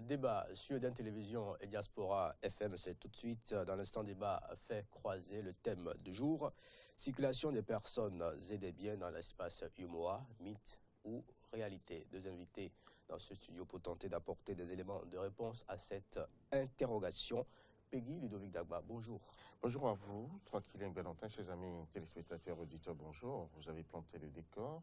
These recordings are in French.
débat sur Eden Télévision et Diaspora FM, c'est tout de suite dans l'instant débat fait croiser le thème du jour. Circulation des personnes et des biens dans l'espace UMOA, mythe ou réalité. Deux invités dans ce studio pour tenter d'apporter des éléments de réponse à cette interrogation. Peggy Ludovic Dagba, bonjour. Bonjour à vous, Tranquillin Valentin, chers amis téléspectateurs, auditeurs, bonjour. Vous avez planté le décor,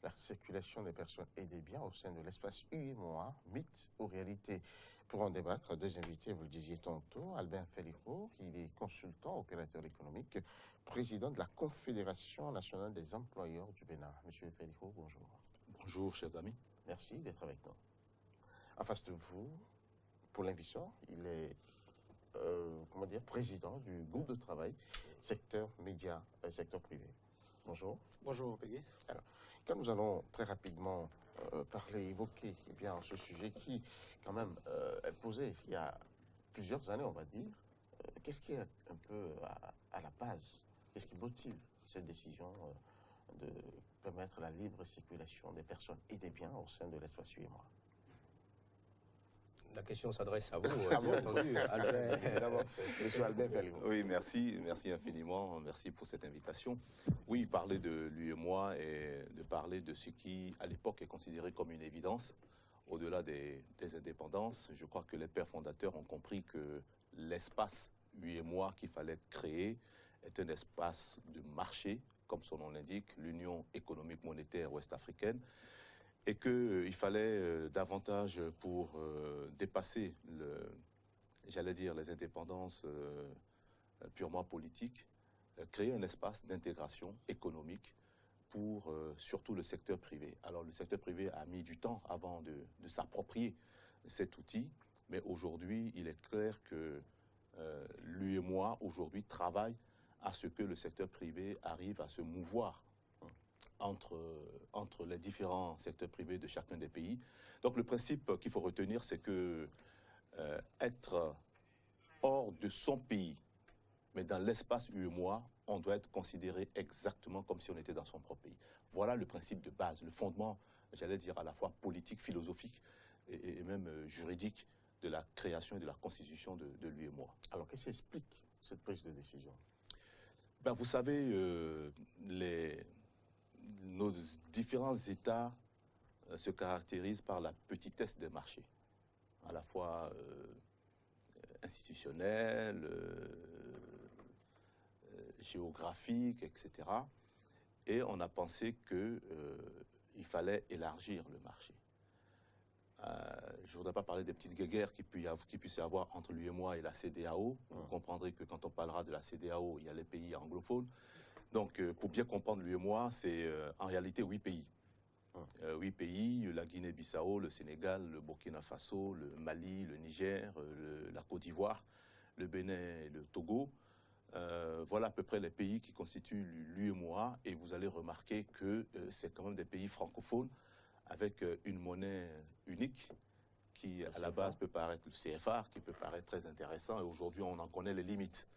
la circulation des personnes et des biens au sein de l'espace UMOA, mythe ou réalité. Pour en débattre, deux invités, vous le disiez tantôt, Albin Feliro, il est consultant, opérateur économique, président de la Confédération nationale des employeurs du Bénin. Monsieur Feliro, bonjour. Bonjour, chers amis. Merci d'être avec nous. En face de vous, Paulin Vissor, il est président du groupe de travail secteur média, secteur privé. Bonjour. Bonjour, Peggy. Alors, quand nous allons très rapidement évoquer ce sujet qui, quand même, est posé il y a plusieurs années, on va dire, qu'est-ce qui est un peu à la base, qu'est-ce qui motive cette décision de permettre la libre circulation des personnes et des biens au sein de l'espace UMOA? La question s'adresse à vous, bien entendu, Albin. Monsieur Albin Feliro. Oui, merci infiniment, merci pour cette invitation. Oui, parler de l'UMOA et de parler de ce qui, à l'époque, est considéré comme une évidence, au-delà des indépendances. Je crois que les pères fondateurs ont compris que l'espace UMOA qu'il fallait créer est un espace de marché, comme son nom l'indique, l'Union économique monétaire ouest-africaine, et qu'il fallait davantage pour dépasser, les indépendances purement politiques, créer un espace d'intégration économique pour surtout le secteur privé. Alors le secteur privé a mis du temps avant de s'approprier cet outil, mais aujourd'hui il est clair que l'UMOA aujourd'hui travaille à ce que le secteur privé arrive à se mouvoir entre les différents secteurs privés de chacun des pays. Donc le principe qu'il faut retenir, c'est que être hors de son pays, mais dans l'espace UMOA, on doit être considéré exactement comme si on était dans son propre pays. Voilà le principe de base, le fondement, j'allais dire à la fois politique, philosophique et même juridique de la création et de la constitution de l'UMOA. Alors qu'est-ce qui explique cette prise de décision? Vous savez, nos différents États se caractérisent par la petitesse des marchés, à la fois institutionnelle, géographique, etc. Et on a pensé qu'il fallait élargir le marché. Je ne voudrais pas parler des petites guéguerres qu'il puisse y avoir entre l'UMOA et la CEDEAO. Vous comprendrez que quand on parlera de la CEDEAO, il y a les pays anglophones. Donc, pour bien comprendre l'UMOA, c'est en réalité 8 pays. 8 pays, la Guinée-Bissau, le Sénégal, le Burkina Faso, le Mali, le Niger, la Côte d'Ivoire, le Bénin et le Togo. Voilà à peu près les pays qui constituent l'UMOA. Et vous allez remarquer que c'est quand même des pays francophones avec une monnaie unique qui, à la base, peut paraître le CFA, qui peut paraître très intéressant. Et aujourd'hui, on en connaît les limites.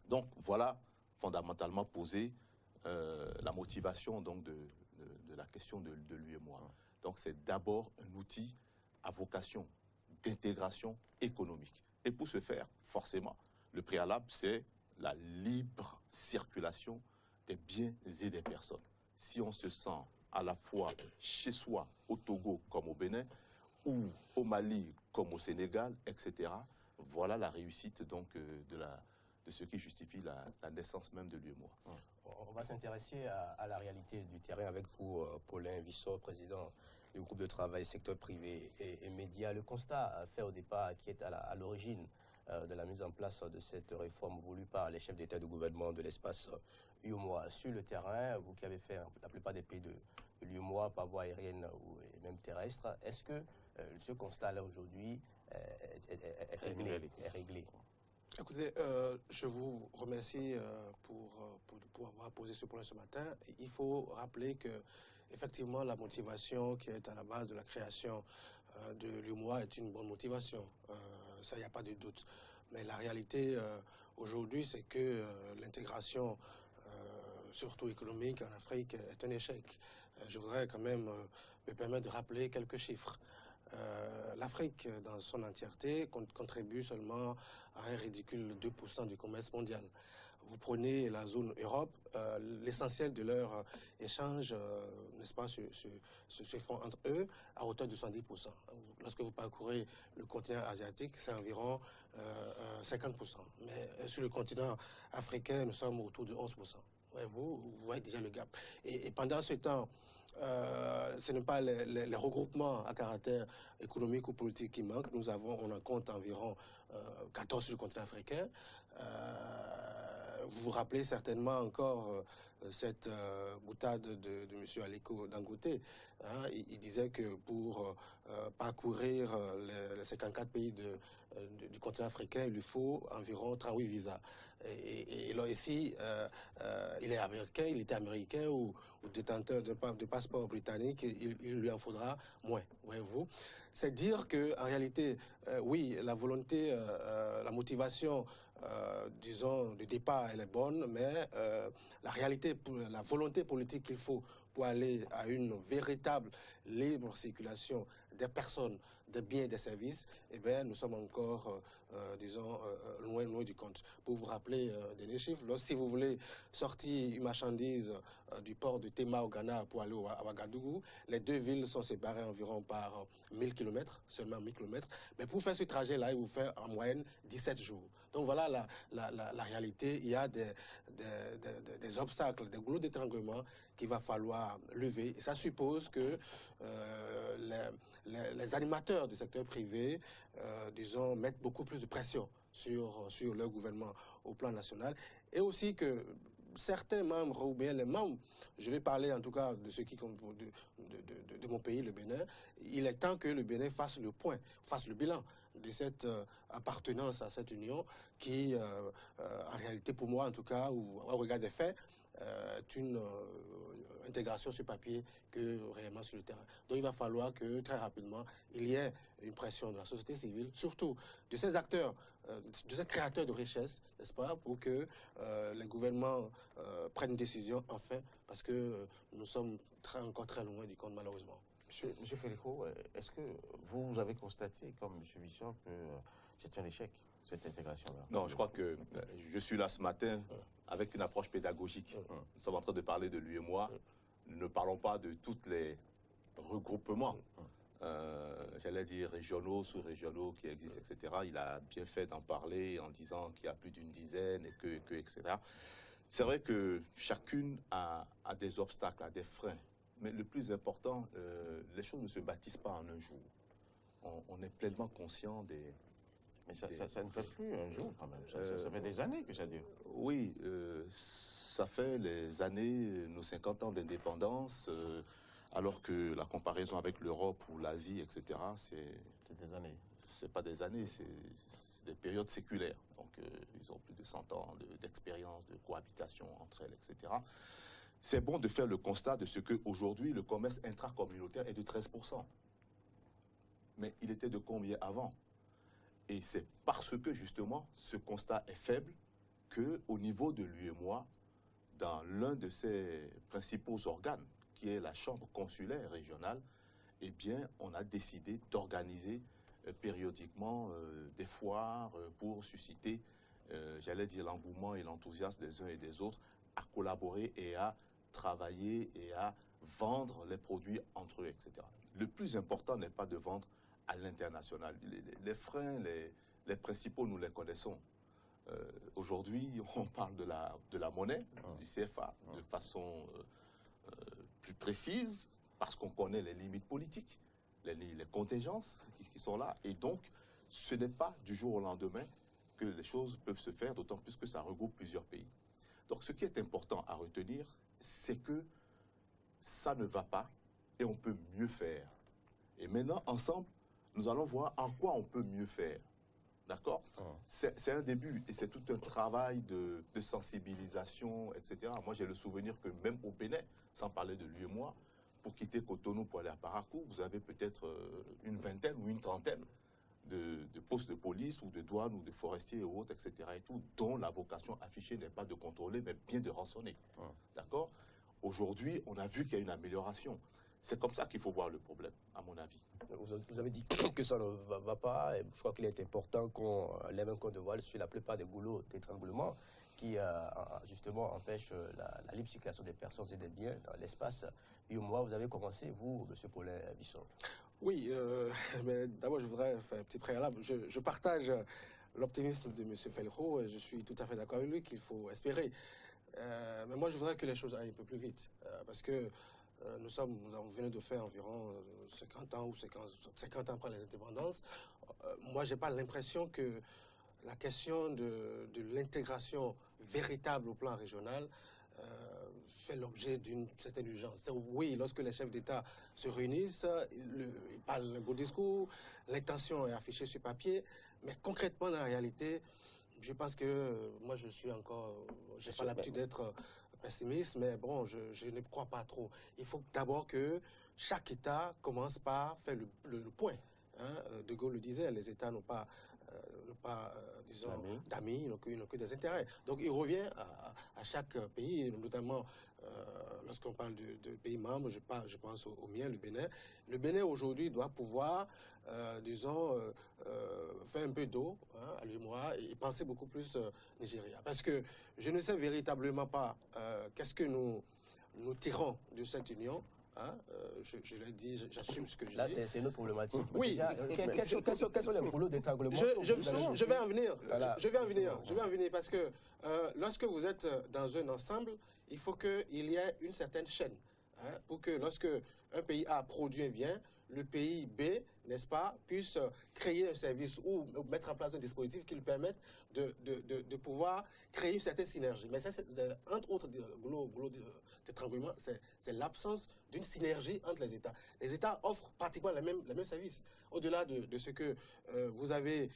Donc, voilà fondamentalement posé la motivation donc, de la question de l'UMOA. Donc, c'est d'abord un outil à vocation d'intégration économique. Et pour ce faire, forcément, le préalable, c'est la libre circulation des biens et des personnes. Si on se sent à la fois chez soi, au Togo comme au Bénin, ou au Mali comme au Sénégal, etc., voilà la réussite donc, de ce qui justifie la naissance même de l'UMOA. On va s'intéresser à la réalité du terrain avec vous, Paulin Vissor, président du groupe de travail secteur privé et médias. Le constat fait au départ qui est à l'origine de la mise en place de cette réforme voulue par les chefs d'État et de gouvernement de l'espace UMOA. Sur le terrain, vous qui avez fait la plupart des pays de l'UMOA par voie aérienne ou même terrestre, est-ce que ce constat-là aujourd'hui est réglé? Écoutez, je vous remercie pour avoir posé ce point ce matin. Il faut rappeler que, effectivement, la motivation qui est à la base de la création de l'UMOA est une bonne motivation. Ça, il n'y a pas de doute. Mais la réalité aujourd'hui, c'est que l'intégration, surtout économique en Afrique, est un échec. Je voudrais quand même me permettre de rappeler quelques chiffres. l'Afrique dans son entièreté contribue seulement à un ridicule 2% du commerce mondial. Vous prenez la zone Europe, l'essentiel de leurs échanges, n'est-ce pas, se font entre eux à hauteur de 70%. Lorsque vous parcourez le continent asiatique, c'est environ 50%. Mais sur le continent africain, nous sommes autour de 11%. Vous voyez déjà le gap. Et pendant ce temps, ce n'est pas les regroupements à caractère économique ou politique qui manquent. On en compte environ 14 sur le continent africain. Vous vous rappelez certainement encore cette boutade de M. Aliko Dangote. Hein, il disait que pour parcourir les 54 pays du continent africain, il lui faut environ 38 visas. Et là, ici, il est américain, il était américain ou détenteur de passeport britannique, il lui en faudra moins, voyez-vous. C'est dire qu'en réalité, oui, la volonté, la motivation, disons, de départ, elle est bonne, mais la réalité, la volonté politique qu'il faut pour aller à une véritable libre circulation des personnes, des biens et des services, eh bien, nous sommes encore, disons, loin du compte. Pour vous rappeler des chiffres, si vous voulez sortir une marchandise du port de Tema au Ghana pour aller à Ouagadougou, les deux villes sont séparées environ par 1000 km, seulement 1000 km. Mais pour faire ce trajet-là, il vous fait en moyenne 17 jours. Donc voilà la réalité. Il y a des obstacles, des goulots d'étranglement qu'il va falloir lever. Et ça suppose que les animateurs du secteur privé, disons, mettent beaucoup plus de pression sur leur gouvernement au plan national. Et aussi que certains membres, ou bien les membres, je vais parler en tout cas de ceux qui de mon pays, le Bénin, il est temps que le Bénin fasse le point, fasse le bilan de cette appartenance à cette union qui, en réalité, pour moi en tout cas, ou au regard des faits, est une intégration sur papier que réellement sur le terrain. Donc il va falloir que très rapidement, il y ait une pression de la société civile, surtout de ces acteurs, de ces créateurs de richesses, n'est-ce pas, pour que les gouvernements prennent une décision enfin, parce que nous sommes encore très loin du compte malheureusement. Monsieur Félico, est-ce que vous avez constaté, comme M. Bishop, que c'est un échec, cette intégration-là? Non, je crois que je suis là ce matin avec une approche pédagogique. Nous sommes en train de parler de lui et moi. Ne parlons pas de tous les regroupements, j'allais dire régionaux, sous-régionaux qui existent, etc. Il a bien fait d'en parler en disant qu'il y a plus d'une dizaine, etc. C'est vrai que chacune a des obstacles, a des freins. Mais le plus important, les choses ne se bâtissent pas en un jour. On est pleinement conscient des... Mais ça ne fait plus un jour quand même. Ça fait des années que ça dure. Oui, ça fait les années, nos 50 ans d'indépendance, alors que la comparaison avec l'Europe ou l'Asie, etc., c'est des années. C'est pas des années, c'est des périodes séculaires. Donc, ils ont plus de 100 ans d'expérience, de cohabitation entre elles, etc. C'est bon de faire le constat de ce qu'aujourd'hui, le commerce intracommunautaire est de 13%. Mais il était de combien avant? Et c'est parce que, justement, ce constat est faible qu'au niveau de l'UEMOA, dans l'un de ses principaux organes, qui est la chambre consulaire régionale, eh bien, on a décidé d'organiser périodiquement des foires pour susciter, j'allais dire, l'engouement et l'enthousiasme des uns et des autres à collaborer et à travailler et à vendre les produits entre eux, etc. Le plus important n'est pas de vendre à l'international. Les freins, les principaux, nous les connaissons. Aujourd'hui, on parle de la monnaie, du CFA, de façon plus précise, parce qu'on connaît les limites politiques, les contingences qui sont là. Et donc, ce n'est pas du jour au lendemain que les choses peuvent se faire, d'autant plus que ça regroupe plusieurs pays. Donc, ce qui est important à retenir, c'est que ça ne va pas et on peut mieux faire. Et maintenant, ensemble, nous allons voir en quoi on peut mieux faire. D'accord? C'est un début et c'est tout un travail de sensibilisation, etc. Moi, j'ai le souvenir que même au Bénin, sans parler de lui et moi, pour quitter Cotonou pour aller à Parakou, vous avez peut-être une vingtaine ou une trentaine de postes de police ou de douane ou de forestiers et autres, etc. et tout, dont la vocation affichée n'est pas de contrôler, mais bien de rançonner. D'accord? Aujourd'hui, on a vu qu'il y a une amélioration. C'est comme ça qu'il faut voir le problème, à mon avis. Vous avez dit que ça ne va pas. Et je crois qu'il est important qu'on lève un code de voile sur la plupart des goulots d'étranglement qui, justement, empêchent la libre circulation des personnes et des biens dans l'espace UEMOA. Vous avez commencé, vous, M. Paulin Visson. Oui, mais d'abord, je voudrais faire un petit préalable. Je partage l'optimisme de M. Feilho et je suis tout à fait d'accord avec lui qu'il faut espérer. Mais moi, je voudrais que les choses aillent un peu plus vite parce que nous venons de faire environ 50 ans ou 50 ans après les indépendances. Moi, je n'ai pas l'impression que la question de l'intégration véritable au plan régional fait l'objet d'une certaine urgence. Oui, lorsque les chefs d'État se réunissent, ils parlent un beau discours, l'intention est affichée sur papier, mais concrètement, dans la réalité, je pense que moi, je n'ai pas l'habitude d'être pessimiste, mais bon, je ne crois pas trop. Il faut d'abord que chaque État commence par faire le point. Hein. De Gaulle le disait, les États n'ont pas disons, d'amis, ils n'ont que des intérêts. Donc il revient à chaque pays, notamment lorsqu'on parle de pays membres, je pense au mien, le Bénin. Le Bénin aujourd'hui doit pouvoir, disons, faire un peu d'eau à l'UEMOA et penser beaucoup plus Nigeria. Parce que je ne sais véritablement pas qu'est-ce que nous tirons de cette union. Hein, je l'ai dit, j'assume ce que je dis. Là, c'est une autre problématique. Oui. Déjà, quels sont les boulots d'étranglement? Je vais en venir. Je vais en venir parce que lorsque vous êtes dans un ensemble, il faut qu'il y ait une certaine chaîne. Hein, pour que lorsque un pays A produit un bien, le pays B, n'est-ce pas, puisse créer un service ou mettre en place un dispositif qui lui permette de pouvoir créer une certaine synergie. Mais ça, entre autres boulots d'étranglement, c'est l'absence d'une synergie entre les États. Les États offrent pratiquement les mêmes services. Au-delà de ce que vous avez,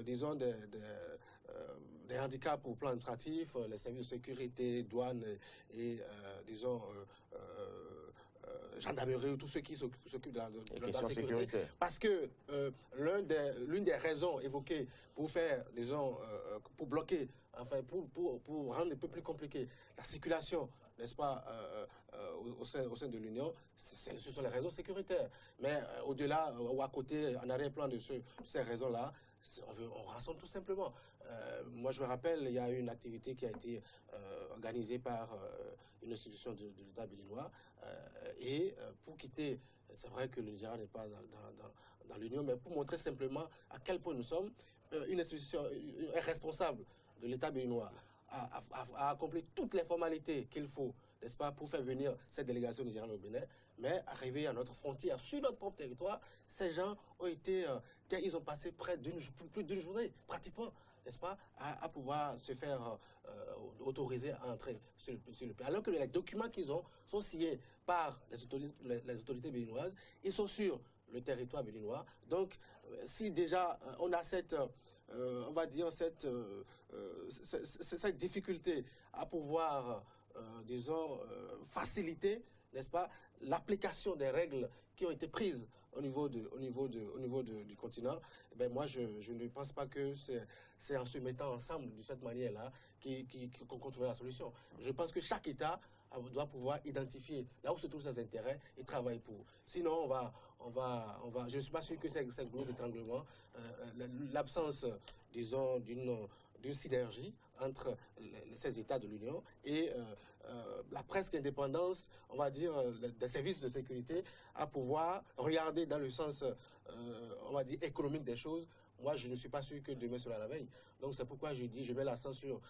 disons, des handicaps au plan administratif, les services de sécurité, douane et disons, gendarmerie ou tous ceux qui s'occupent de la sécurité. Parce que l'une des raisons évoquées pour faire, disons, pour bloquer, enfin, pour rendre un peu plus compliqué la circulation, n'est-ce pas, au sein de l'Union, ce sont les raisons sécuritaires. Mais au-delà ou à côté, en arrière-plan de ces raisons-là, on rassemble tout simplement. Moi, je me rappelle, il y a une activité qui a été organisée par une institution de l'État béninois. Et pour quitter, c'est vrai que le Nigeria n'est pas dans l'Union, mais pour montrer simplement à quel point nous sommes, une institution, un responsable de l'État béninois a accompli toutes les formalités qu'il faut, n'est-ce pas, pour faire venir cette délégation nigérienne au Bénin. Mais arrivé à notre frontière, sur notre propre territoire, ces gens ont ils ont passé plus d'une journée, pratiquement, n'est-ce pas, à pouvoir se faire autoriser à entrer sur le pays. Alors que les documents qu'ils ont sont signés par les autorités béninoises, ils sont sur le territoire béninois. Donc, si déjà on a on va dire cette difficulté à pouvoir, disons, faciliter, n'est-ce pas, l'application des règles qui ont été prises au niveau du continent, eh bien moi, je ne pense pas que c'est en se mettant ensemble de cette manière-là qu'on trouvera la solution. Je pense que chaque État doit pouvoir identifier là où se trouvent ses intérêts et travailler pour. Sinon, je ne suis pas sûr que c'est gros d'étranglement, l'absence, disons, d'une synergie entre ces États de l'Union et la presque indépendance, on va dire, des services de sécurité à pouvoir regarder dans le sens, on va dire, économique des choses. Moi, je ne suis pas sûr que demain sera la veille. Donc, c'est pourquoi je dis, je mets l'accent sur,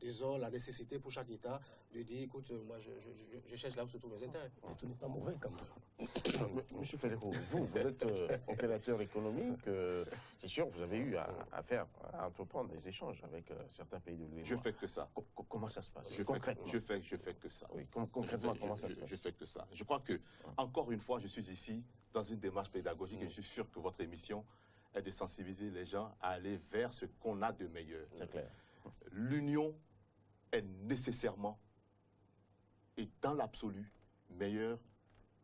disons, la nécessité pour chaque État de dire, écoute, moi, je cherche là où se trouvent mes intérêts. Tout n'est pas mauvais, quand même. Monsieur Feilho, vous êtes opérateur économique. C'est sûr, vous avez eu à entreprendre des échanges avec certains pays de l'Union. Je fais que ça. Comment ça se passe concrètement? Je fais que ça. Oui, concrètement, comment ça se passe? Je fais que ça. Je crois que, encore une fois, je suis ici dans une démarche pédagogique et je suis sûr que votre émission est de sensibiliser les gens à aller vers ce qu'on a de meilleur. C'est clair. L'union est nécessairement et dans l'absolu meilleure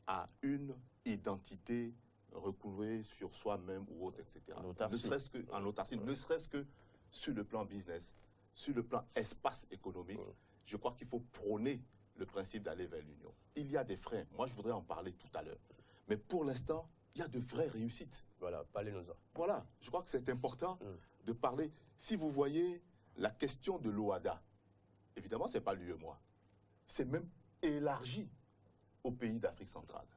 à une identité recoulée sur soi-même ou autre, etc. Ne serait-ce que en autarcie, ne serait-ce que sur le plan business, sur le plan espace économique. Je crois qu'il faut prôner le principe d'aller vers l'union. Il y a des freins. Moi, je voudrais en parler tout à l'heure. Mais pour l'instant, il y a de vraies réussites. Voilà, parlez-nous-en. Voilà, je crois que c'est important de parler. Si vous voyez la question de l'OHADA, évidemment, ce n'est pas l'UEMOA. C'est même élargi aux pays d'Afrique centrale.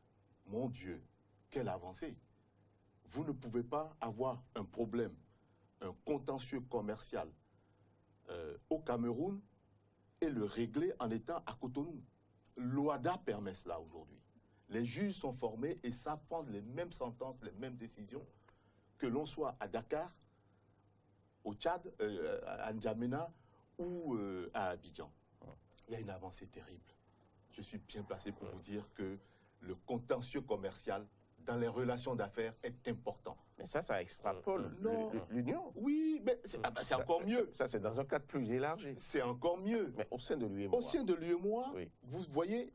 Mon Dieu, quelle avancée! Vous ne pouvez pas avoir un problème, un contentieux commercial au Cameroun et le régler en étant à Cotonou. L'OHADA permet cela aujourd'hui. Les juges sont formés et savent prendre les mêmes sentences, les mêmes décisions, que l'on soit à Dakar, au Tchad, à N'Djamena ou à Abidjan. Il y a une avancée terrible. Je suis bien placé pour vous dire que le contentieux commercial dans les relations d'affaires est important. Mais ça extrapole Non. l'Union. Oui, mais c'est encore mieux. Ça, c'est dans un cadre plus élargi. C'est encore mieux. Mais au sein de l'UEMOA. Au sein de l'UEMOA, Oui. vous voyez,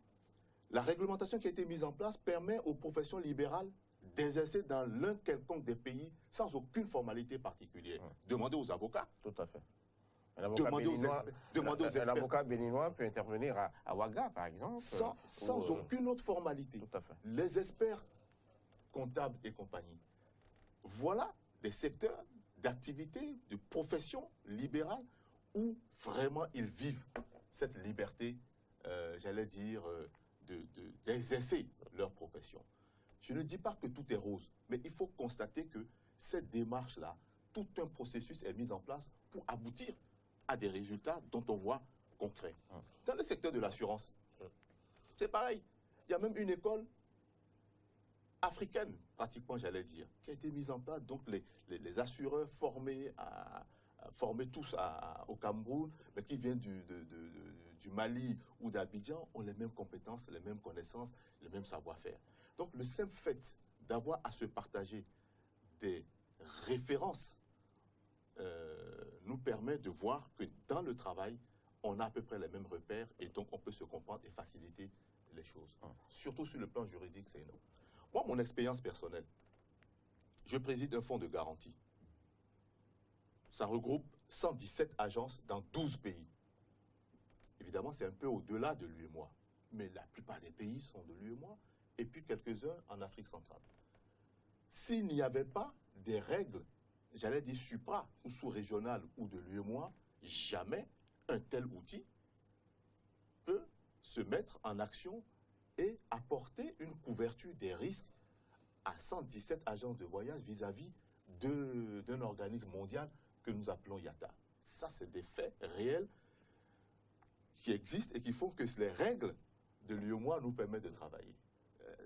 la réglementation qui a été mise en place permet aux professions libérales d'exercer dans l'un quelconque des pays sans aucune formalité particulière. Demandez aux avocats. Tout à fait. Demandez aux experts. Un avocat béninois peut intervenir à Ouaga, par exemple. Sans aucune autre formalité. Tout à fait. Les experts comptables et compagnie. Voilà des secteurs d'activité, de profession libérale où vraiment ils vivent cette liberté, j'allais dire, d'exercer leur profession. Je ne dis pas que tout est rose, mais il faut constater que cette démarche-là, tout un processus est mis en place pour aboutir à des résultats dont on voit concrets. Dans le secteur de l'assurance, c'est pareil. Il y a même une école africaine, pratiquement, j'allais dire, qui a été mise en place. Donc, les assureurs formés tous au Cameroun, mais qui viennent du Mali ou d'Abidjan, ont les mêmes compétences, les mêmes connaissances, le même savoir-faire. Donc, le simple fait d'avoir à se partager des références nous permet de voir que dans le travail, on a à peu près les mêmes repères et donc on peut se comprendre et faciliter les choses. Surtout sur le plan juridique, c'est énorme. Moi, mon expérience personnelle, je préside un fonds de garantie. Ça regroupe 117 agences dans 12 pays. Évidemment, c'est un peu au-delà de l'UEMOA. Mais la plupart des pays sont de l'UEMOA et puis quelques-uns en Afrique centrale. S'il n'y avait pas des règles, j'allais dire supra ou sous-régionales ou de l'UEMOA, jamais un tel outil peut se mettre en action et apporter une couverture des risques à 117 agences de voyage vis-à-vis d'un organisme mondial que nous appelons IATA. Ça, c'est des faits réels qui existent et qui font que les règles de l'UEMOA nous permettent de travailler.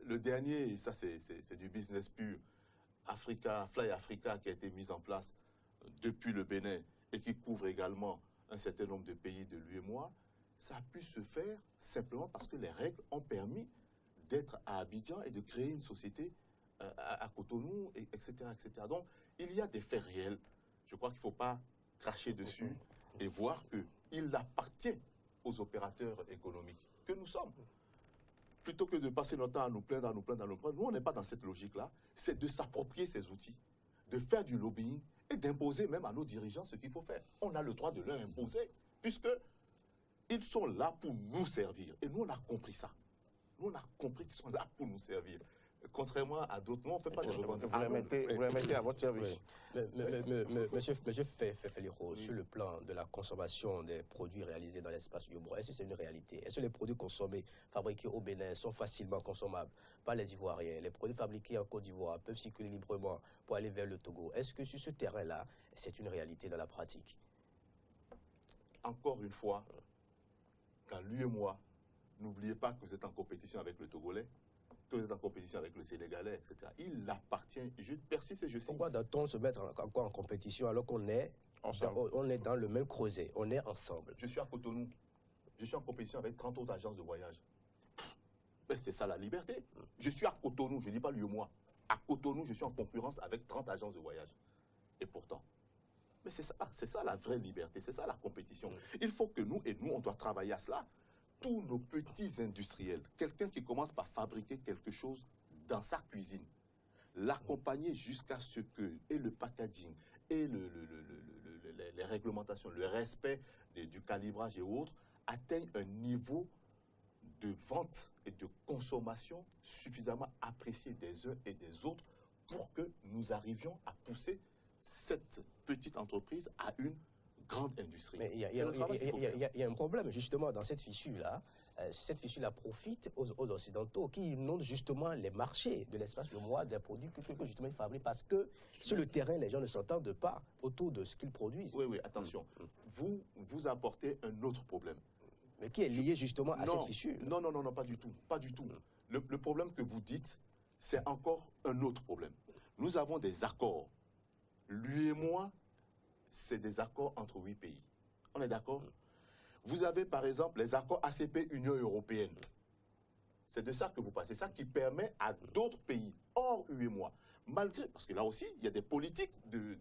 Le dernier, ça c'est du business pur, Fly Africa, qui a été mis en place depuis le Bénin et qui couvre également un certain nombre de pays de l'UEMOA, ça a pu se faire simplement parce que les règles ont permis d'être à Abidjan et de créer une société à Cotonou, etc., etc. Donc, il y a des faits réels. Je crois qu'il ne faut pas cracher dessus et voir qu'il appartient aux opérateurs économiques que nous sommes. Plutôt que de passer notre temps à nous plaindre, nous, on n'est pas dans cette logique-là. C'est de s'approprier ces outils, de faire du lobbying et d'imposer même à nos dirigeants ce qu'il faut faire. On a le droit de leur imposer, puisqu'ils sont là pour nous servir. Et nous, on a compris ça. Nous, on a compris qu'ils sont là pour nous servir. Contrairement à d'autres, nous, on ne fait pas de revendications. Vous les mettez à votre service. Oui. Monsieur Féliro, sur le plan de la consommation des produits réalisés dans l'espace UEMOA, est-ce que c'est une réalité? Est-ce que les produits consommés, fabriqués au Bénin, sont facilement consommables par les Ivoiriens? Les produits fabriqués en Côte d'Ivoire peuvent circuler librement pour aller vers le Togo. Est-ce que sur ce terrain-là, c'est une réalité dans la pratique? Encore une fois, dans l'UEMOA, n'oubliez pas que vous êtes en compétition avec le Togolais, que vous êtes en compétition avec le Sénégalais, etc. Il appartient, je persiste et je signe. Pourquoi doit-on se mettre encore en compétition alors qu'on est, dans le même creuset, on est ensemble? Je suis à Cotonou, je suis en compétition avec 30 autres agences de voyage. C'est ça la liberté. Je suis à Cotonou, je ne dis pas l'UEMOA. À Cotonou, je suis en concurrence avec 30 agences de voyage. Et pourtant, mais c'est ça la vraie liberté, c'est ça la compétition. Il faut que nous, on doit travailler à cela. Tous nos petits industriels, quelqu'un qui commence par fabriquer quelque chose dans sa cuisine, l'accompagner jusqu'à ce que, et le packaging, et les réglementations, le respect du calibrage et autres, atteignent un niveau de vente et de consommation suffisamment appréciée des uns et des autres pour que nous arrivions à pousser cette petite entreprise à une grande industrie. Mais il y a un problème justement dans cette fissure-là. Cette fissure-là profite aux Occidentaux qui inondent justement les marchés de l'espace le mois des produits que justement ils fabriquent parce que sur le terrain, les gens ne s'entendent pas autour de ce qu'ils produisent. Oui, attention. Vous apportez un autre problème. Mais qui est lié justement à cette fissure. Non, pas du tout. Pas du tout. Le problème que vous dites, c'est encore un autre problème. Nous avons des accords. Lui et moi, c'est des accords entre 8 pays. On est d'accord? Vous avez par exemple les accords ACP Union européenne. C'est de ça que vous parlez. C'est ça qui permet à d'autres pays, hors UEMOA, malgré, parce que là aussi, il y a des politiques de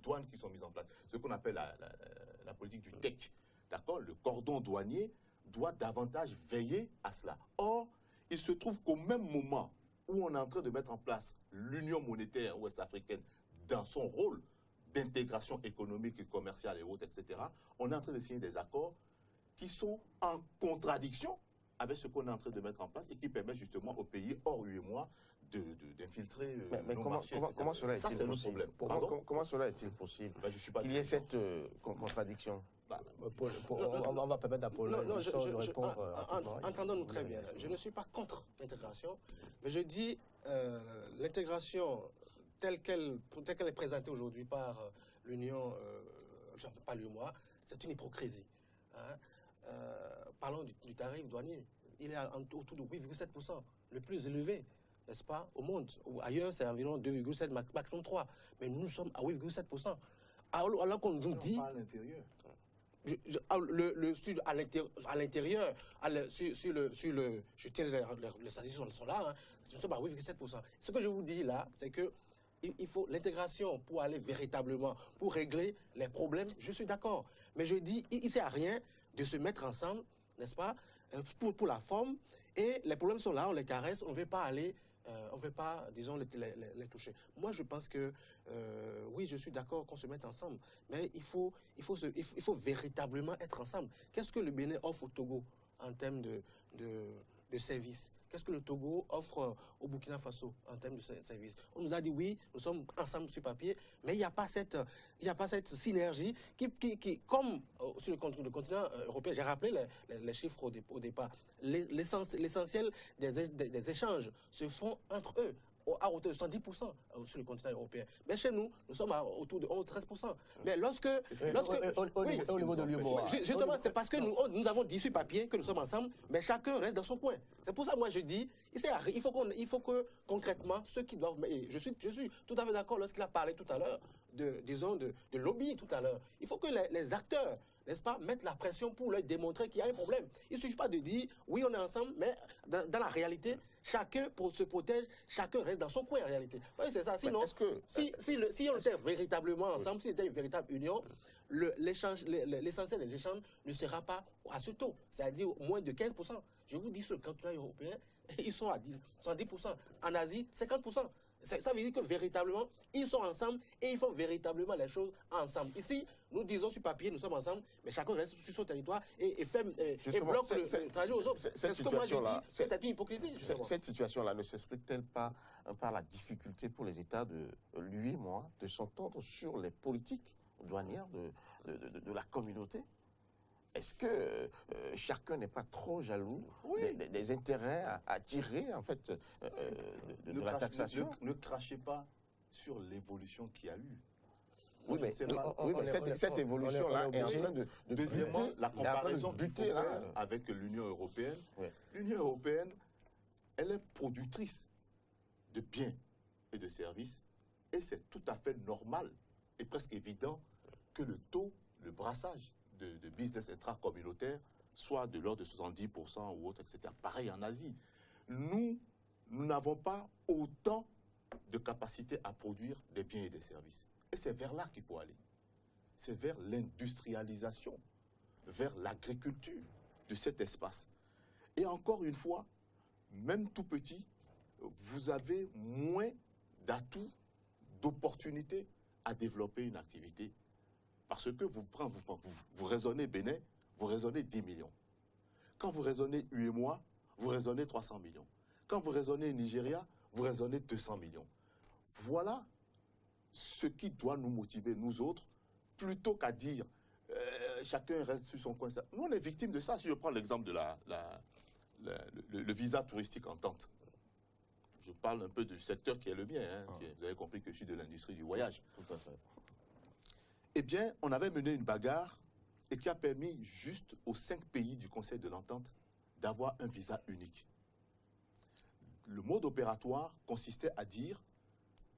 douane qui sont mises en place. Ce qu'on appelle la politique du TEC. D'accord? Le cordon douanier doit davantage veiller à cela. Or, il se trouve qu'au même moment où on est en train de mettre en place l'Union monétaire ouest-africaine dans son rôle d'intégration économique et commerciale et autres, etc., on est en train de signer des accords qui sont en contradiction avec ce qu'on est en train de mettre en place et qui permettent justement aux pays hors UEMOA d'infiltrer nos marchés. Comment cela est-il possible? Comment cela est-il possible qu'il y ait cette contradiction? On va permettre à Paul de répondre. Entendons-nous très bien. Je ne suis pas contre l'intégration, mais je dis l'intégration telle qu'elle est présentée aujourd'hui par l'Union, pas l'UEMOA, c'est une hypocrisie. Hein. Parlons du tarif douanier. Il est autour de 8,7%, le plus élevé, n'est-ce pas, au monde. Ailleurs, c'est environ 2,7, maximum 3. Mais nous sommes à 8,7%. Alors qu'on nous dit... à l'intérieur. À l'intérieur, je tiens les statistiques sont là, hein, nous sommes à 8,7%. Ce que je vous dis là, c'est que il faut l'intégration pour aller véritablement, pour régler les problèmes, je suis d'accord. Mais je dis, il ne sert à rien de se mettre ensemble, n'est-ce pas, pour la forme, et les problèmes sont là, on les caresse, on ne veut pas aller... on ne veut pas, disons, les toucher. Moi, je pense que, oui, je suis d'accord qu'on se mette ensemble, mais il faut véritablement être ensemble. Qu'est-ce que le Bénin offre au Togo en termes de services? Qu'est-ce que le Togo offre au Burkina Faso en termes de services? On nous a dit, oui, nous sommes ensemble sur papier, mais il n'y a pas cette synergie qui comme sur le continent européen, j'ai rappelé les chiffres au départ, l'essentiel des échanges se font entre eux, à hauteur de 70% sur le continent européen. Mais chez nous, nous sommes autour de 11-13%. Mais au niveau de l'UEMOA. Justement, c'est parce que nous avons dit sur papier que nous sommes ensemble, mais chacun reste dans son coin. C'est pour ça que moi je dis, il faut que concrètement, ceux qui doivent... Je suis tout à fait d'accord lorsqu'il a parlé tout à l'heure, disons, de lobby tout à l'heure. Il faut que les acteurs, n'est-ce pas, mettre la pression pour leur démontrer qu'il y a un problème. Il ne suffit pas de dire, oui, on est ensemble, mais dans la réalité, chacun se protège, chacun reste dans son coin en réalité. Oui, c'est ça. Sinon, si on était véritablement ensemble, si c'était une véritable union, l'essentiel des échanges ne sera pas à ce taux, c'est-à-dire moins de 15%. Je vous dis, sur le continent européen, ils sont à 10%. En Asie, 50%. Ça veut dire que véritablement, ils sont ensemble et ils font véritablement les choses ensemble. Ici, nous disons sur papier, nous sommes ensemble, mais chacun reste sur son territoire et bloque le trajet aux autres. C'est ce que moi je dis, c'est une hypocrisie. Cette situation-là ne s'explique-t-elle pas par la difficulté pour les États de l'UEMOA de s'entendre sur les politiques douanières de la communauté? Est-ce que chacun n'est pas trop jaloux des intérêts à tirer en fait de la taxation? Ne crachez pas sur l'évolution qu'il y a eu. Oui, mais cette évolution-là est en train de Deuxièmement, buter, la comparaison buter là. avec l'Union européenne. Oui. L'Union européenne, elle est productrice de biens et de services, et c'est tout à fait normal et presque évident que le brassage de business intracommunautaire soit de l'ordre de 70% ou autre, etc. Pareil en Asie. Nous n'avons pas autant de capacité à produire des biens et des services. Et c'est vers là qu'il faut aller. C'est vers l'industrialisation, vers l'agriculture de cet espace. Et encore une fois, même tout petit, vous avez moins d'atouts, d'opportunités à développer une activité. Parce que vous raisonnez Bénin, vous raisonnez 10 millions. Quand vous raisonnez UEMOA, vous raisonnez 300 millions. Quand vous raisonnez Nigeria, vous raisonnez 200 millions. Voilà ce qui doit nous motiver, nous autres, plutôt qu'à dire chacun reste sur son coin. Nous, on est victimes de ça. Si je prends l'exemple de le visa touristique en tente. Je parle un peu du secteur qui est le mien. Hein, vous avez compris que je suis de l'industrie du voyage. Tout à fait. Eh bien, on avait mené une bagarre et qui a permis juste aux 5 pays du Conseil de l'Entente d'avoir un visa unique. Le mode opératoire consistait à dire,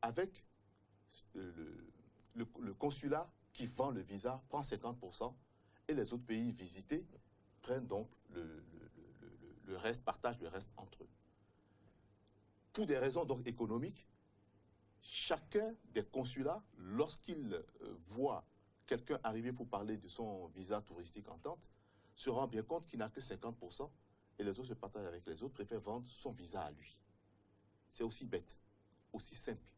avec le consulat qui vend le visa prend 50% et les autres pays visités prennent donc le reste, partagent le reste entre eux. Pour des raisons donc économiques, chacun des consulats, lorsqu'il voit quelqu'un arriver pour parler de son visa touristique en tente, se rend bien compte qu'il n'a que 50% et les autres se partagent avec les autres, préfèrent vendre son visa à lui. C'est aussi bête, aussi simple.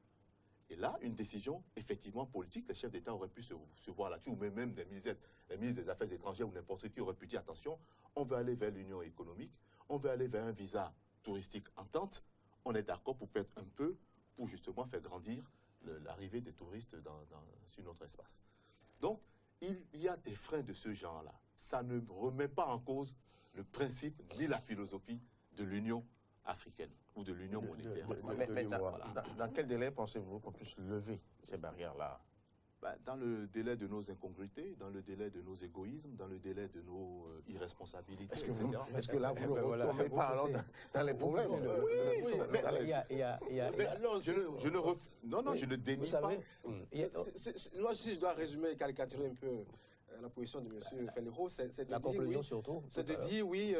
Et là, une décision effectivement politique, les chefs d'État auraient pu se voir là-dessus, ou même les ministres des Affaires étrangères ou n'importe qui auraient pu dire attention, on veut aller vers l'union économique, on veut aller vers un visa touristique en tente, on est d'accord pour perdre un peu, pour justement faire grandir l'arrivée des touristes sur notre espace. Donc, il y a des freins de ce genre-là. Ça ne remet pas en cause le principe ni la philosophie de l'Union africaine ou de l'Union monétaire. Mais dans quel délai pensez-vous qu'on puisse lever ces barrières-là? Dans le délai de nos incongruités, dans le délai de nos égoïsmes, dans le délai de nos irresponsabilités, Est-ce etc. que là, vous ne retombez pas dans les problèmes? Oui, mais je ne dénie pas. Moi, si je dois résumer, caricaturer un peu la position de M. Fellero, c'est de la dire, conclusion oui, surtout. c'est de dire, oui,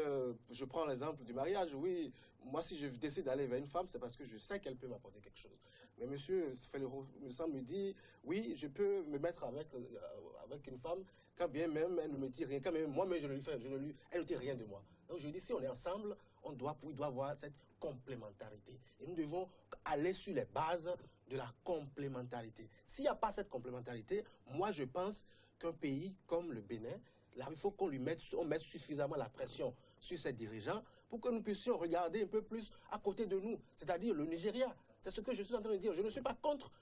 je prends l'exemple du mariage, oui, moi, si je décide d'aller vers une femme, c'est parce que je sais qu'elle peut m'apporter quelque chose. Mais M. Fellero, me semble, me dit, oui, je peux me mettre avec une femme, quand bien même elle ne me dit rien, quand même moi-même elle ne dit rien de moi. Donc je dis, si on est ensemble, il doit avoir cette complémentarité. Et nous devons aller sur les bases de la complémentarité. S'il n'y a pas cette complémentarité, moi je pense qu'un pays comme le Bénin, là, il faut qu'on mette suffisamment la pression sur ses dirigeants pour que nous puissions regarder un peu plus à côté de nous, c'est-à-dire le Nigeria. C'est ce que je suis en train de dire. Je ne suis pas contre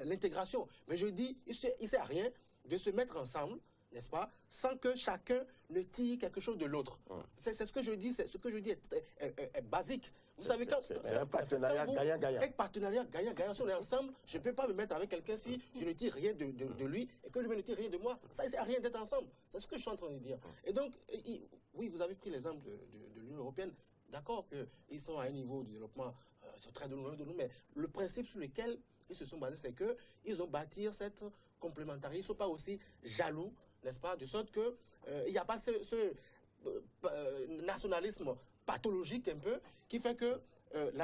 l'intégration, mais je dis, il ne sert à rien de se mettre ensemble, n'est-ce pas, sans que chacun ne tire quelque chose de l'autre. C'est ce que je dis, est basique. Vous savez, c'est un partenariat gagnant-gagnant. Un partenariat gagnant-gagnant. Si on est ensemble, je ne peux pas me mettre avec quelqu'un si je ne tire rien de lui et que lui ne tire rien de moi. Ça ne sert à rien d'être ensemble. C'est ce que je suis en train de dire. Et donc, oui, vous avez pris l'exemple de l'Union européenne. D'accord qu'ils sont à un niveau de développement, ils sont très loin de nous, mais le principe sur lequel ils se sont basés, c'est qu'ils ont bâti cette complémentarité. Ils ne sont pas aussi jaloux, n'est-ce pas, de sorte qu'il n'y a pas ce nationalisme pathologique un peu, qui fait que il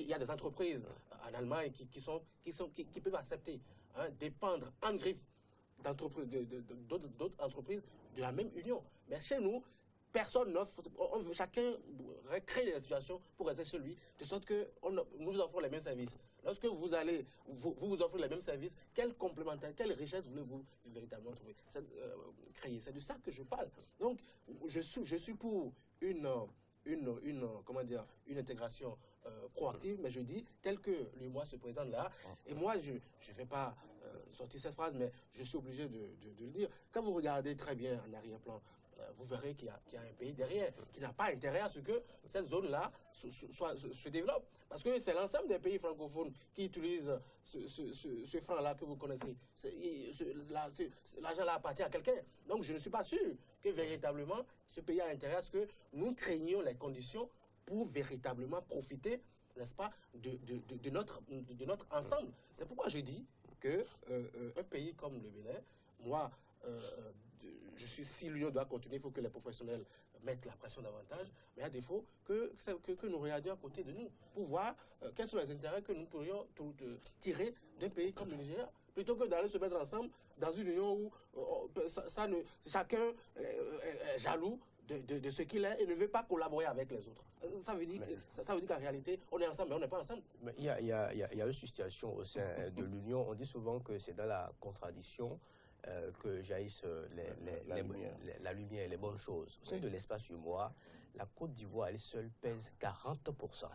y a des entreprises en Allemagne qui peuvent accepter, dépendre en griffe d'autres entreprises de la même union. Mais chez nous, personne n'offre, chacun crée des situations pour rester chez lui, de sorte que nous vous offrons les mêmes services. Lorsque vous offrez les mêmes services, quelle complémentarité, quelle richesse voulez-vous véritablement trouver, créer? C'est de ça que je parle. Donc, je suis pour une intégration proactive, mais je dis, tel que l'UEMOA se présente là, et moi, je ne vais pas sortir cette phrase, mais je suis obligé de le dire. Quand vous regardez très bien en arrière-plan, vous verrez qu'il y a un pays derrière qui n'a pas intérêt à ce que cette zone-là se développe. Parce que c'est l'ensemble des pays francophones qui utilisent ce franc-là que vous connaissez. L'argent-là appartient à quelqu'un. Donc je ne suis pas sûr que véritablement ce pays a intérêt à ce que nous créions les conditions pour véritablement profiter, n'est-ce pas, de notre ensemble. C'est pourquoi je dis qu'un pays comme le Bénin, moi, si l'Union doit continuer, il faut que les professionnels mettent la pression davantage, mais à défaut, que nous regardions à côté de nous pour voir quels sont les intérêts que nous pourrions tirer d'un pays comme le Nigeria, plutôt que d'aller se mettre ensemble dans une union où chacun est jaloux de ce qu'il est et ne veut pas collaborer avec les autres. Ça veut dire qu'en réalité, on est ensemble, mais on n'est pas ensemble. Mais il y a une situation au sein de l'Union. On dit souvent que c'est dans la contradiction que jaillissent la lumière, les bonnes choses. Au sein de l'espace UEMOA, la Côte d'Ivoire, elle seule, pèse 40%.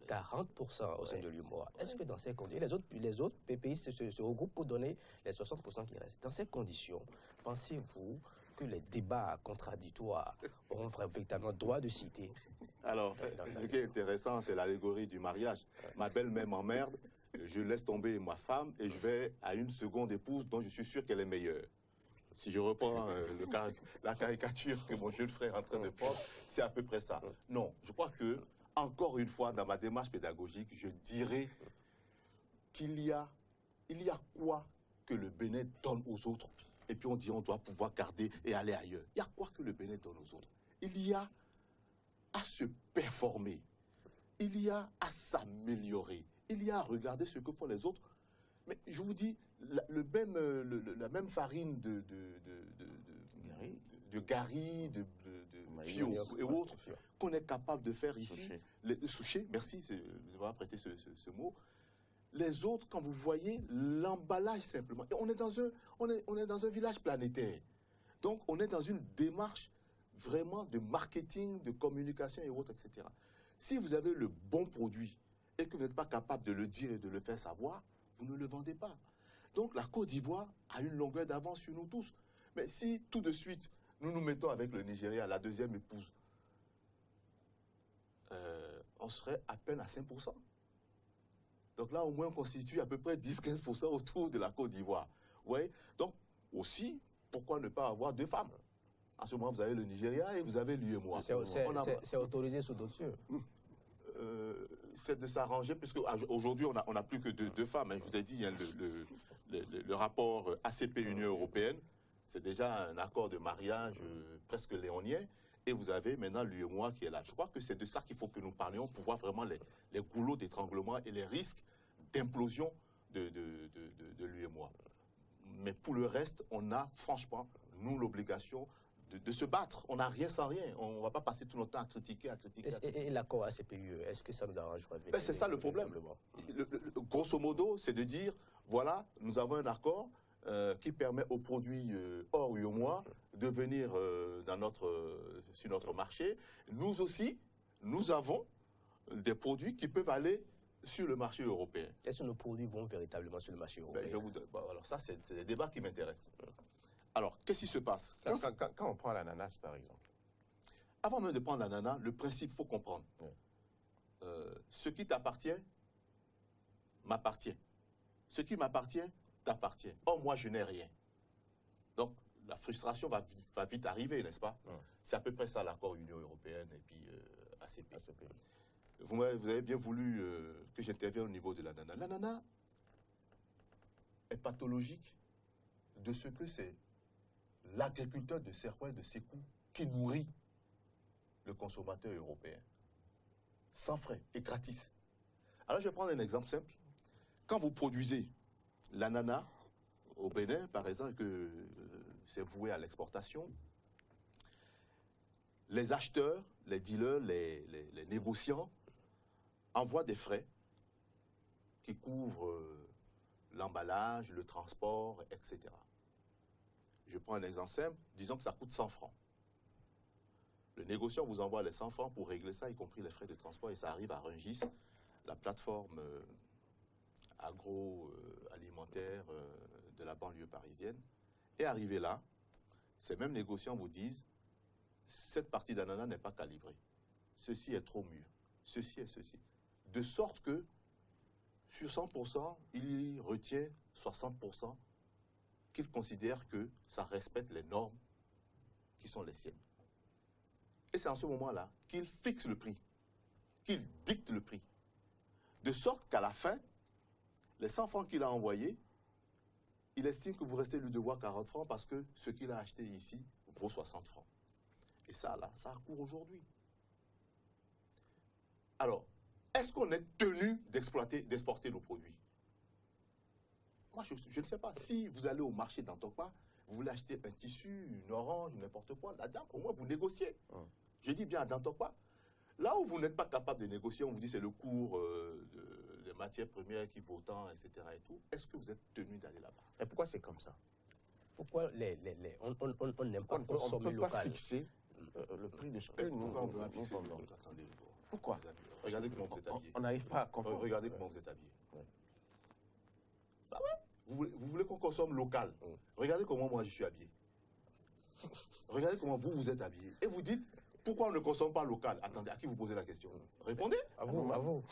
40% au sein de l'UEMOA. Est-ce que dans ces conditions, les autres pays se regroupent pour donner les 60% qui restent? Dans ces conditions, pensez-vous que les débats contradictoires auront véritablement droit de citer? Alors, ce qui est intéressant, c'est l'allégorie du mariage. Ma belle-mère m'emmerde, je laisse tomber ma femme et je vais à une seconde épouse dont je suis sûr qu'elle est meilleure. Si je reprends la caricature que mon jeune frère est en train de prendre, c'est à peu près ça. Non, je crois que, encore une fois, dans ma démarche pédagogique, je dirais qu'il y a quoi que le Bénin donne aux autres, et puis on dit on doit pouvoir garder et aller ailleurs. Il y a quoi que le Bénin donne aux autres? Il y a à se performer, il y a à s'améliorer, il y a à regarder ce que font les autres. Mais je vous dis, la même farine de gari, de fio et autres, qu'on est capable de faire ici, les sushis, merci, je vais prêter ce mot. Les autres, quand vous voyez l'emballage simplement, et on est dans un village planétaire. Donc, on est dans une démarche vraiment de marketing, de communication et autres, etc. Si vous avez le bon produit et que vous n'êtes pas capable de le dire et de le faire savoir, vous ne le vendez pas. Donc, la Côte d'Ivoire a une longueur d'avance sur nous tous. Mais si, tout de suite, nous nous mettons avec le Nigeria, la deuxième épouse, on serait à peine à 5%. Donc là, au moins, on constitue à peu près 10-15% autour de la Côte d'Ivoire. Ouais. Donc, aussi, pourquoi ne pas avoir deux femmes? En ce moment, vous avez le Nigeria et vous avez l'UEMOA. C'est autorisé sous d'autres cieux. C'est de s'arranger, puisque aujourd'hui, on n'a plus que deux femmes. Hein. Je vous ai dit, hein, le rapport ACP Union européenne, c'est déjà un accord de mariage presque léonien. Et vous avez maintenant l'UEMOA qui est là. Je crois que c'est de ça qu'il faut que nous parlions pour voir vraiment les goulots d'étranglement et les risques d'implosion de l'UEMOA. Mais pour le reste, on a franchement, nous, l'obligation de se battre. On n'a rien sans rien. On ne va pas passer tout notre temps à critiquer. Et l'accord ACPUE, est-ce que ça nous arrangerait? C'est ça le problème. Grosso modo, c'est de dire, voilà, nous avons un accord qui permet aux produits hors UEMOA de venir sur notre marché. Nous aussi, nous avons des produits qui peuvent aller sur le marché européen. Est-ce que nos produits vont véritablement sur le marché européen? Alors ça, c'est des débats qui m'intéressent. Alors, qu'est-ce qui se passe quand on prend l'ananas, par exemple? Avant même de prendre l'ananas, le principe, il faut comprendre. Ce qui t'appartient, m'appartient. Ce qui m'appartient, t'appartient. Or, moi, je n'ai rien. Donc, la frustration va vite arriver, n'est-ce pas? C'est à peu près ça, l'accord Union européenne et puis ACP. Vous avez bien voulu que j'intervienne au niveau de l'ananas. L'ananas est pathologique de ce que c'est l'agriculteur de Serrois de Sékou qui nourrit le consommateur européen. Sans frais et gratis. Alors, je vais prendre un exemple simple. Quand vous produisez l'ananas au Bénin, par exemple, que c'est voué à l'exportation, les acheteurs, les dealers, les négociants envoient des frais qui couvrent l'emballage, le transport, etc. Je prends un exemple simple, disons que ça coûte 100 francs. Le négociant vous envoie les 100 francs pour régler ça, y compris les frais de transport, et ça arrive à Rungis, la plateforme agroalimentaire de la banlieue parisienne. Et arrivé là, ces mêmes négociants vous disent, cette partie d'ananas n'est pas calibrée. Ceci est trop mûr. Ceci est ceci. De sorte que, sur 100%, il retient 60% qu'il considère que ça respecte les normes qui sont les siennes. Et c'est en ce moment-là qu'il fixe le prix, qu'il dicte le prix. De sorte qu'à la fin, les 100 francs qu'il a envoyés, il estime que vous restez lui devoir 40 francs parce que ce qu'il a acheté ici vaut 60 francs. Et ça, là, ça court aujourd'hui. Alors, est-ce qu'on est tenu d'exporter nos produits? Moi, je ne sais pas. Si vous allez au marché d'Antokwa, vous voulez acheter un tissu, une orange, n'importe quoi, là-dedans, au moins vous négociez. Je dis bien à Dantokwa. Là où vous n'êtes pas capable de négocier, on vous dit c'est le cours des matières premières qui vaut tant, etc. et tout. Est-ce que vous êtes tenu d'aller là-bas? Et pourquoi c'est comme ça? Pourquoi on n'aime pas consommer On ne peut pas local? fixer le prix de ce que nous vendons. Attendez, Pourquoi? regardez comment vous êtes habillés. On n'arrive pas à comprendre. Regardez comment vous êtes habillés. Ouais. Ça va? Vous voulez qu'on consomme local? Regardez comment moi je suis habillé. Regardez comment vous êtes habillés. Et vous dites, pourquoi on ne consomme pas local? Attendez, à qui vous posez la question? Répondez. À vous, à vous.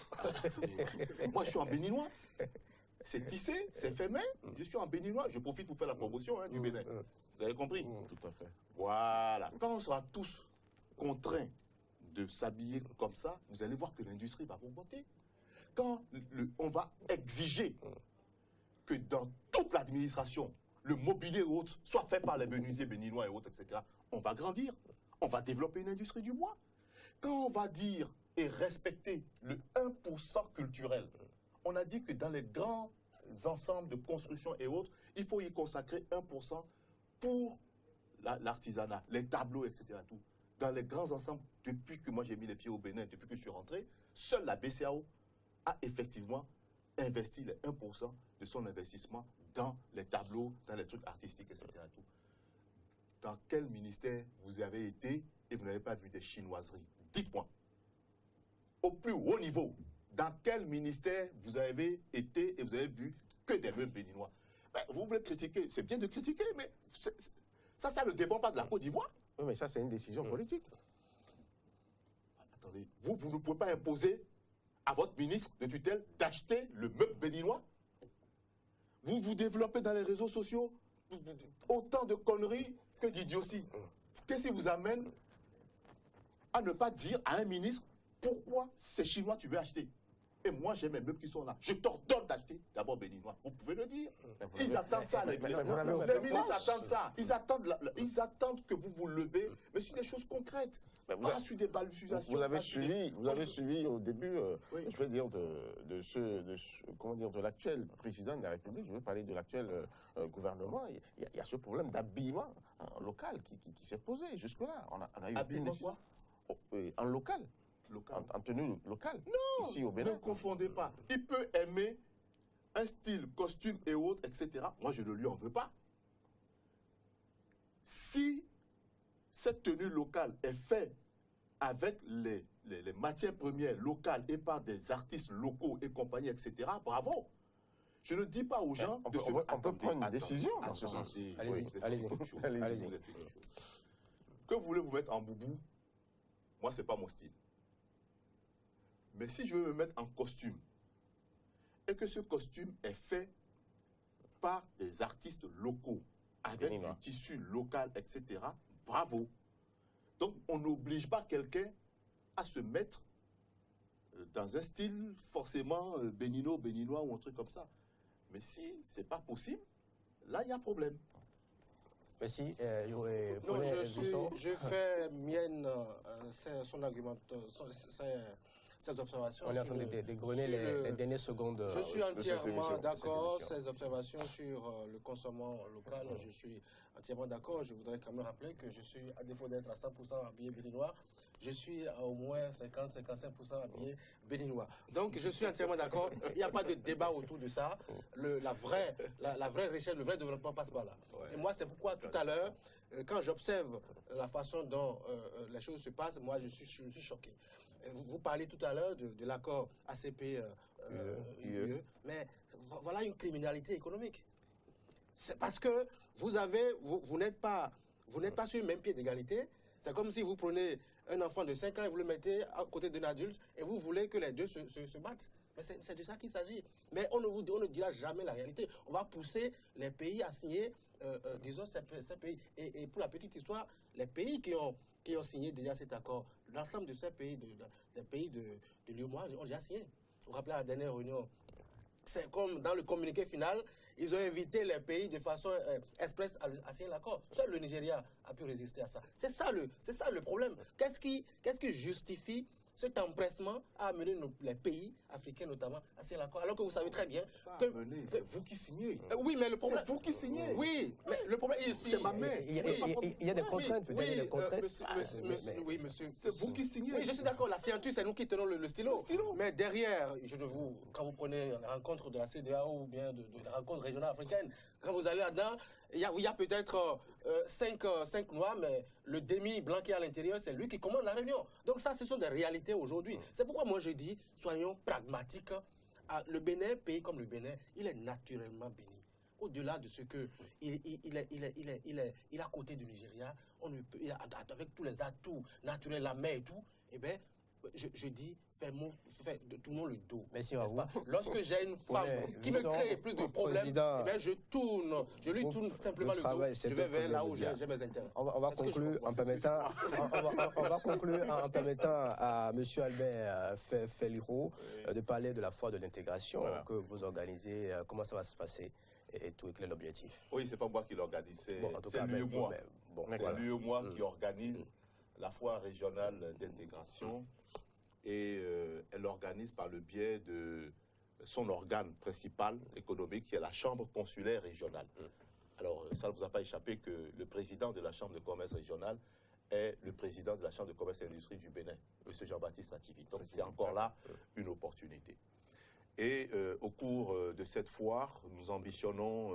Moi, je suis en béninois. C'est tissé, c'est fait main. Je suis en béninois. Je profite pour faire la promotion du Bénin. Vous avez compris? Tout à fait. Voilà. Quand on sera tous contraints de s'habiller comme ça, vous allez voir que l'industrie va augmenter. Quand on va exiger que dans toute l'administration, le mobilier et autres soit fait par les menuisiers béninois et autres, etc., on va grandir. On va développer une industrie du bois. Quand on va dire et respecter le 1% culturel, on a dit que dans les grands ensembles de construction et autres, il faut y consacrer 1% pour l'artisanat, les tableaux, etc. Tout. Dans les grands ensembles, depuis que moi j'ai mis les pieds au Bénin, depuis que je suis rentré, seule la BCAO a effectivement investi les 1% de son investissement dans les tableaux, dans les trucs artistiques, etc. Tout. Dans quel ministère vous avez été et vous n'avez pas vu des chinoiseries? Dites-moi. Au plus haut niveau, dans quel ministère vous avez été et vous avez vu que des meubles béninois? Ben, vous voulez critiquer, c'est bien de critiquer, mais ça ne dépend pas de la Côte d'Ivoire. Oui, mais ça, c'est une décision politique. Attendez, vous ne pouvez pas imposer à votre ministre de tutelle d'acheter le meuble béninois? Vous vous développez dans les réseaux sociaux autant de conneries que d'idioties. Qu'est-ce qui vous amène à ne pas dire à un ministre pourquoi ces Chinois tu veux acheter? Et moi, j'ai mes meubles qui sont là. Je t'ordonne d'acheter d'abord béninois. Vous pouvez le dire. Ils attendent ça, les ministres. Les ministres attendent ça. Ils attendent que vous vous levez, mais sur des choses concrètes. Pas sur des balbutiations. Vous avez suivi au début, je veux dire, de l'actuel président de la République, je veux parler de l'actuel gouvernement. Il y a ce problème d'habillement local qui s'est posé jusque-là. On a eu une décision en local. En tenue locale, non, ici au Bénin. Ne confondez pas. Il peut aimer un style, costume et autres, etc. Moi, je ne lui en veux pas. Si cette tenue locale est faite avec les matières premières locales et par des artistes locaux et compagnie, etc., bravo. Je ne dis pas aux gens on peut prendre une décision dans ce sens. Allez-y. Que voulez-vous mettre en boubou? Moi, ce n'est pas mon style. Mais si je veux me mettre en costume et que ce costume est fait par des artistes locaux avec du tissu local, etc., bravo. Donc, on n'oblige pas quelqu'un à se mettre dans un style forcément béninois ou un truc comme ça. Mais si ce n'est pas possible, là, il y a un problème. Merci. Non, je fais mienne son argument, ces observations. On est en train de dégriner les dernières secondes. Je suis entièrement d'accord. Ces observations sur le consommation local, je suis entièrement d'accord. Je voudrais quand même rappeler que je suis, à défaut d'être à 100% habillé béninois, je suis à au moins 50-55% habillé béninois. Donc je suis entièrement d'accord. Il n'y a pas de débat autour de ça. La vraie richesse, le vrai développement passe par là. Et moi, c'est pourquoi tout à l'heure, quand j'observe la façon dont les choses se passent, moi, je suis choqué. Vous parlez tout à l'heure de l'accord ACP-UE, mais voilà une criminalité économique. C'est parce que vous n'êtes pas sur le même pied d'égalité. C'est comme si vous prenez un enfant de 5 ans et vous le mettez à côté d'un adulte et vous voulez que les deux se battent. Mais c'est de ça qu'il s'agit. Mais on ne dira jamais la réalité. On va pousser les pays à signer, disons, ces pays. Et pour la petite histoire, les pays qui ont signé déjà cet accord, l'ensemble de ces pays, les pays de l'UEMOA ont déjà signé. Vous vous rappelez à la dernière réunion, c'est comme dans le communiqué final, ils ont invité les pays de façon express à signer l'accord. Seul le Nigeria a pu résister à ça. C'est ça le problème. Qu'est-ce qui justifie cet empressement a amené les pays africains notamment à signer l'accord, alors que vous savez très bien que... C'est vous qui signez. Oui, mais le problème... C'est vous qui signez. Oui, mais le problème ici... C'est ma main. Il y a des contraintes, peut-être, il y a des contraintes. Oui, monsieur. C'est vous qui signez. Oui, je suis d'accord, la signature, c'est nous qui tenons le stylo. Mais derrière, quand vous prenez la rencontre de la CEDEAO ou bien de la rencontre régionale africaine, quand vous allez là-dedans, il y a peut-être 5 noirs, mais le demi-blanc qui est à l'intérieur, c'est lui qui commande la réunion. Donc ça, ce sont des réalités aujourd'hui. C'est pourquoi moi je dis, soyons pragmatiques. Le Bénin, pays comme le Bénin, il est naturellement béni. Au-delà de ce que il est à côté du Nigeria, avec tous les atouts naturels, la mer et tout, eh bien, je dis, tournons le dos. Merci à vous. Lorsque j'ai une femme qui me crée plus de problèmes, eh bien, je lui tourne simplement le dos. Je vais vers là où j'ai mes intérêts. On va conclure en permettant, en permettant à M. Albert Feliro de parler de la foire de l'intégration que vous organisez, comment ça va se passer et tout, quel est l'objectif. Oui, c'est pas moi qui l'organise, c'est l'UEMOA. C'est l'UEMOA qui organise la foire régionale d'intégration et elle l'organise par le biais de son organe principal économique qui est la Chambre consulaire régionale. Alors, ça ne vous a pas échappé que le président de la Chambre de commerce régionale est le président de la Chambre de commerce et d'industrie du Bénin, M. Jean-Baptiste Ativi. Donc, c'est encore là une opportunité. Et au cours de cette foire, nous ambitionnons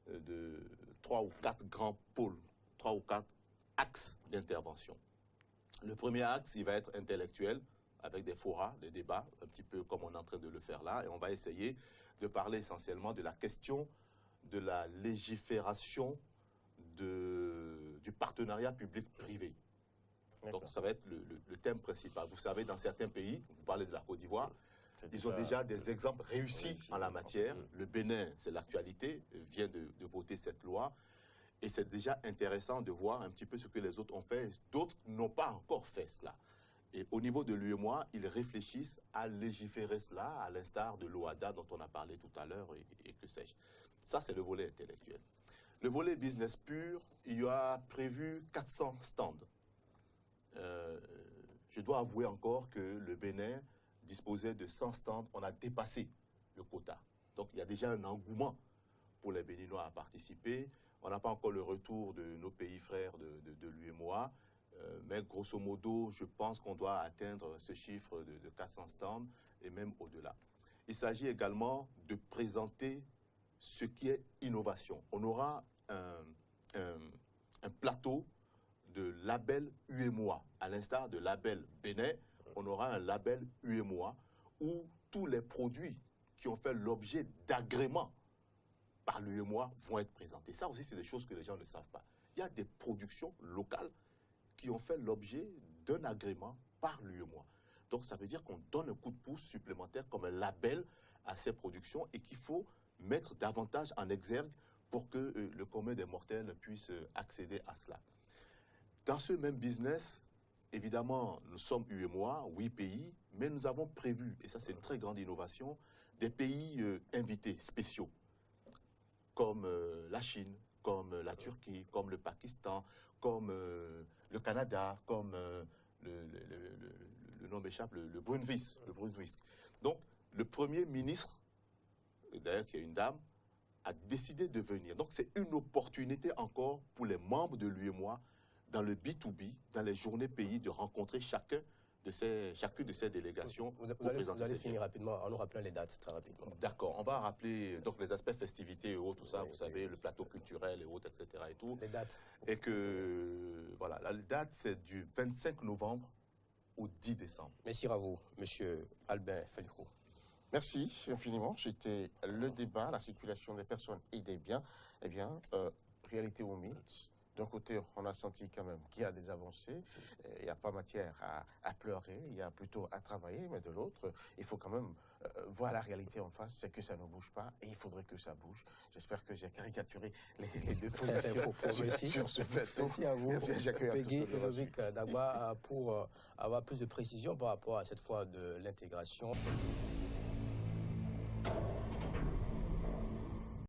de 3 ou 4 grands pôles, 3 ou 4 axes d'intervention. Le premier axe, il va être intellectuel, avec des forats, des débats, un petit peu comme on est en train de le faire là, et on va essayer de parler essentiellement de la question de la légifération du partenariat public-privé. Donc ça va être le thème principal. Vous savez, dans certains pays, vous parlez de la Côte d'Ivoire, ils ont déjà des exemples réussis en la matière. Le Bénin, c'est l'actualité, vient de voter cette loi. Et c'est déjà intéressant de voir un petit peu ce que les autres ont fait. D'autres n'ont pas encore fait cela. Et au niveau de l'UEMOA, ils réfléchissent à légiférer cela, à l'instar de l'OADA dont on a parlé tout à l'heure et que sais-je. Ça, c'est le volet intellectuel. Le volet business pur, il y a prévu 400 stands. Je dois avouer encore que le Bénin disposait de 100 stands. On a dépassé le quota. Donc, il y a déjà un engouement pour les Béninois à participer. On n'a pas encore le retour de nos pays frères de l'UEMOA, mais grosso modo, je pense qu'on doit atteindre ce chiffre de 400 stands et même au-delà. Il s'agit également de présenter ce qui est innovation. On aura un plateau de label UEMOA. À l'instar de label Bénin, on aura un label UEMOA où tous les produits qui ont fait l'objet d'agréments par l'UEMOA vont être présentés. Ça aussi, c'est des choses que les gens ne savent pas. Il y a des productions locales qui ont fait l'objet d'un agrément par l'UEMOA. Donc, ça veut dire qu'on donne un coup de pouce supplémentaire comme un label à ces productions et qu'il faut mettre davantage en exergue pour que le commun des mortels puisse accéder à cela. Dans ce même business, évidemment, nous sommes UEMOA, 8 pays, mais nous avons prévu, et ça c'est une très grande innovation, des pays invités spéciaux, comme la Chine, comme la Turquie, comme le Pakistan, comme le Canada, comme le nom m'échappe, le Brunswick. Donc, le Premier ministre, d'ailleurs qui est une dame, a décidé de venir. Donc, c'est une opportunité encore pour les membres de l'UEMOA dans le B2B, dans les journées pays, de rencontrer chacune de ces délégations. Vous allez finir rapidement en nous rappelant les dates, très rapidement. D'accord, on va rappeler donc les aspects festivités et autres, tout ça, vous savez, le plateau culturel et autres, etc. Et tout. Les dates. Et que, voilà, la date, c'est du 25 novembre au 10 décembre. Merci à vous, monsieur Albert Feliro. Merci infiniment. C'était le débat, la circulation des personnes et des biens. Eh bien, réalité ou mythe. D'un côté, on a senti quand même qu'il y a des avancées, il n'y a pas matière à pleurer, il y a plutôt à travailler, mais de l'autre, il faut quand même voir la réalité en face, c'est que ça ne bouge pas et il faudrait que ça bouge. J'espère que j'ai caricaturé les deux positions sur ce plateau. Merci à vous, merci à chacun. Peggy et Lovic Dagba, pour avoir plus de précision par rapport à cette fois de l'intégration.